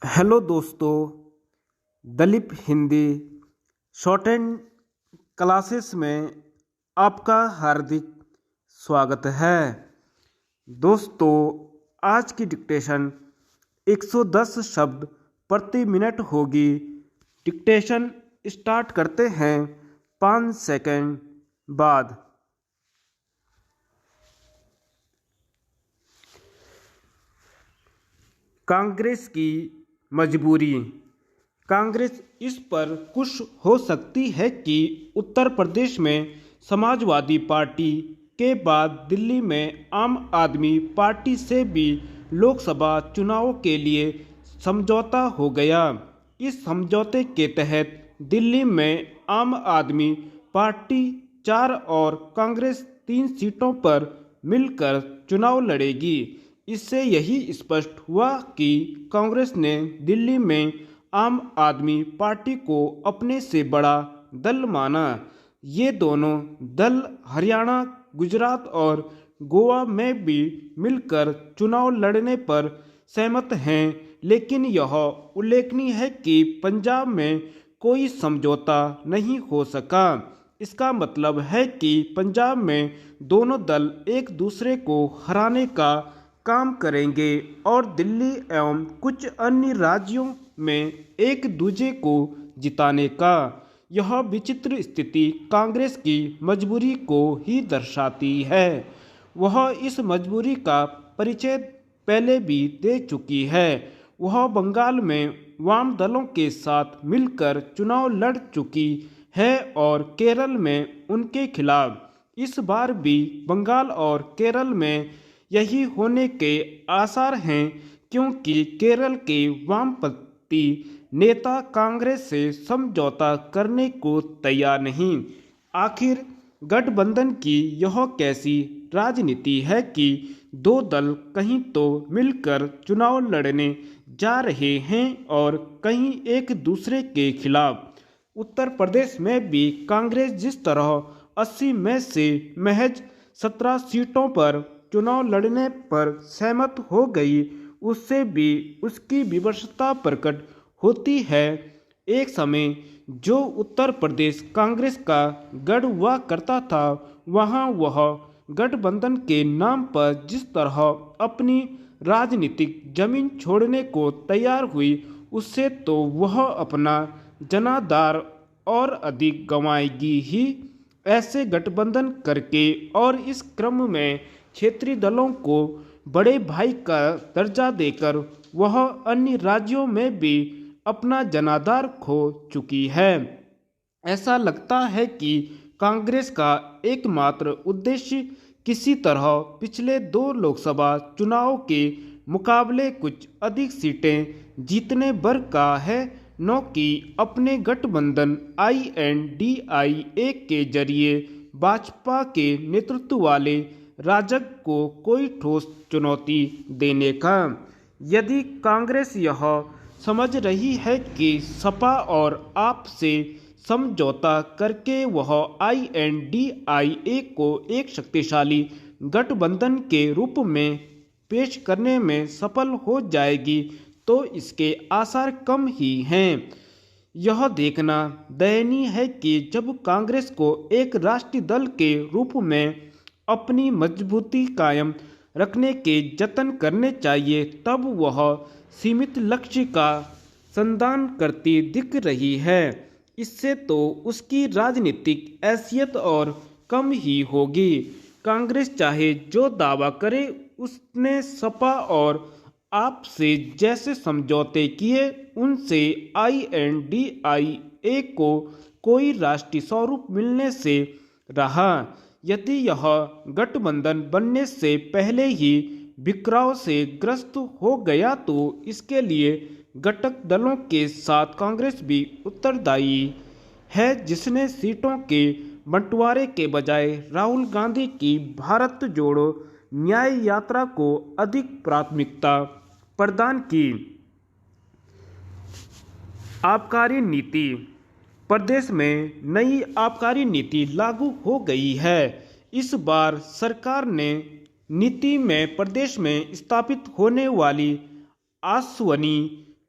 Hello दोस्तों, Dalip Hindi shorthand classes में आपका हार्दिक स्वागत है। दोस्तों, आज की डिक्टेशन 110 शब्द प्रति मिनट होगी। डिक्टेशन स्टार्ट करते हैं 5 सेकंड बाद। कांग्रेस की मजबूरी। कांग्रेस इस पर खुश हो सकती है कि उत्तर प्रदेश में समाजवादी पार्टी के बाद दिल्ली में आम आदमी पार्टी से भी लोकसभा चुनाव के लिए समझौता हो गया। इस समझौते के तहत दिल्ली में आम आदमी पार्टी 4 और कांग्रेस 3 सीटों पर मिलकर चुनाव लड़ेगी। इससे यही स्पष्ट हुआ कि कांग्रेस ने दिल्ली में आम आदमी पार्टी को अपने से बड़ा दल माना। ये दोनों दल हरियाणा, गुजरात और गोवा में भी मिलकर चुनाव लड़ने पर सहमत हैं, लेकिन यह उल्लेखनीय है कि पंजाब में कोई समझौता नहीं हो सका। इसका मतलब है कि पंजाब में दोनों दल एक दूसरे को हराने का काम करेंगे और दिल्ली एवं कुछ अन्य राज्यों में एक दूसरे को जिताने का। यह विचित्र स्थिति कांग्रेस की मजबूरी को ही दर्शाती है। वह इस मजबूरी का परिचय पहले भी दे चुकी है। वह बंगाल में वाम दलों के साथ मिलकर चुनाव लड़ चुकी है और केरल में उनके खिलाफ। इस बार भी बंगाल और केरल में यही होने के आसार हैं, क्योंकि केरल के वामपंथी नेता कांग्रेस से समझौता करने को तैयार नहीं। आखिर गठबंधन की यह कैसी राजनीति है कि दो दल कहीं तो मिलकर चुनाव लड़ने जा रहे हैं और कहीं एक दूसरे के खिलाफ। उत्तर प्रदेश में भी कांग्रेस जिस तरह 80 में से महज 17 सीटों पर चुनाव लड़ने पर सहमत हो गई, उससे भी उसकी विवशता प्रकट होती है। एक समय जो उत्तर प्रदेश कांग्रेस का गढ़ हुआ करता था, वहाँ वह गठबंधन के नाम पर जिस तरह अपनी राजनीतिक जमीन छोड़ने को तैयार हुई, उससे तो वह अपना जनाधार और अधिक गंवाएगी ही। ऐसे गठबंधन करके और इस क्रम में क्षेत्रीय दलों को बड़े भाई का दर्जा देकर वह अन्य राज्यों में भी अपना जनाधार खो चुकी है। ऐसा लगता है कि कांग्रेस का एकमात्र उद्देश्य किसी तरह पिछले 2 लोकसभा चुनाव के मुकाबले कुछ अधिक सीटें जीतने भर का है, न कि अपने गठबंधन INDIA के जरिए भाजपा के नेतृत्व वाले राजग को कोई ठोस चुनौती देने का। यदि कांग्रेस यह समझ रही है कि सपा और आप से समझौता करके वह INDIA को एक शक्तिशाली गठबंधन के रूप में पेश करने में सफल हो जाएगी, तो इसके आसार कम ही हैं। यह देखना दयनीय है कि जब कांग्रेस को एक राष्ट्रीय दल के रूप में अपनी मजबूती कायम रखने के जतन करने चाहिए, तब वह सीमित लक्ष्य का संधान करती दिख रही है। इससे तो उसकी राजनीतिक हैसियत और कम ही होगी। कांग्रेस चाहे जो दावा करे, उसने सपा और आप से जैसे समझौते किए, उनसे INDIA को कोई राष्ट्रीय स्वरूप मिलने से रहा। यदि यह गठबंधन बनने से पहले ही बिखराव से ग्रस्त हो गया, तो इसके लिए घटक दलों के साथ कांग्रेस भी उत्तरदायी है, जिसने सीटों के बंटवारे के बजाय राहुल गांधी की भारत जोड़ो न्याय यात्रा को अधिक प्राथमिकता प्रदान की। आबकारी नीति। प्रदेश में नई आबकारी नीति लागू हो गई है। इस बार सरकार ने नीति में प्रदेश में स्थापित होने वाली आसवनी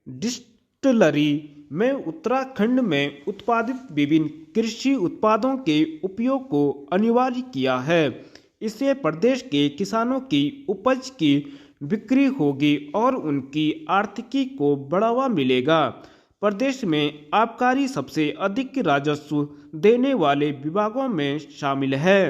डिस्टिलरी में उत्तराखंड में उत्पादित विभिन्न कृषि उत्पादों के उपयोग को अनिवार्य किया है। इससे प्रदेश के किसानों की उपज की बिक्री होगी और उनकी आर्थिकी को बढ़ावा मिलेगा। प्रदेश में आबकारी सबसे अधिक राजस्व देने वाले विभागों में शामिल है।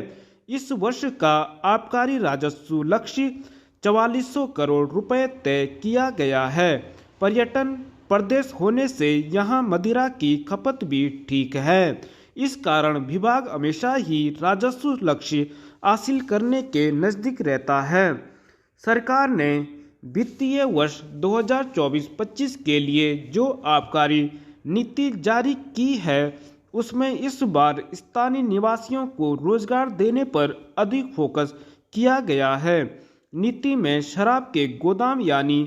इस वर्ष का आबकारी राजस्व लक्ष्य 4400 करोड़ रुपए तय किया गया है। पर्यटन प्रदेश होने से यहाँ मदिरा की खपत भी ठीक है। इस कारण विभाग हमेशा ही राजस्व लक्ष्य हासिल करने के नज़दीक रहता है। सरकार ने वित्तीय वर्ष 2024-25 के लिए जो आबकारी नीति जारी की है उसमें इस बार स्थानीय निवासियों को रोजगार देने पर अधिक फोकस किया गया है। नीति में शराब के गोदाम यानी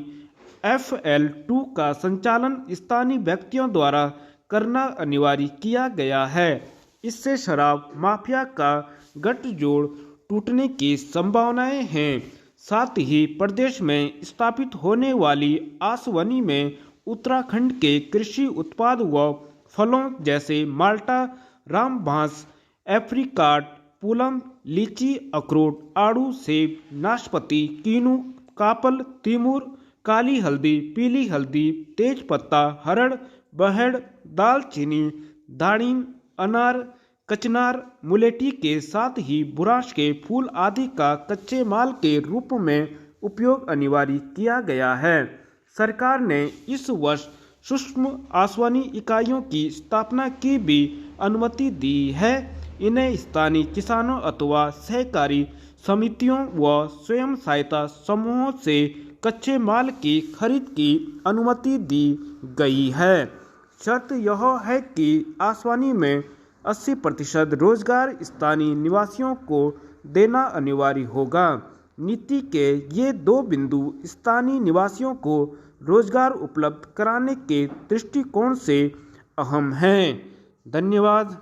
FL2 का संचालन स्थानीय व्यक्तियों द्वारा करना अनिवार्य किया गया है। इससे शराब माफिया का गठजोड़ टूटने की संभावनाएं हैं। साथ ही प्रदेश में स्थापित होने वाली आसवनी में उत्तराखंड के कृषि उत्पाद व फलों जैसे माल्टा, रामबांस, एप्रिकॉट, पूलम, लीची, अखरोट, आड़ू, सेब, नाशपाती, कीनू, कापल, तिमूर, काली हल्दी, पीली हल्दी, तेज पत्ता, हरड़, बहेड़, दालचीनी, दाड़िम, अनार, कचनार, मुलेठी के साथ ही बुरांश के फूल आदि का कच्चे माल के रूप में उपयोग अनिवार्य किया गया है। सरकार ने इस वर्ष सूक्ष्म आसवनी इकाइयों की स्थापना की भी अनुमति दी है। इन्हें स्थानीय किसानों अथवा सहकारी समितियों व स्वयं सहायता समूहों से कच्चे माल की खरीद की अनुमति दी गई है। शर्त यह है कि आसवनी में 80% रोजगार स्थानीय निवासियों को देना अनिवार्य होगा। नीति के ये दो बिंदु स्थानीय निवासियों को रोजगार उपलब्ध कराने के दृष्टिकोण से अहम हैं। धन्यवाद।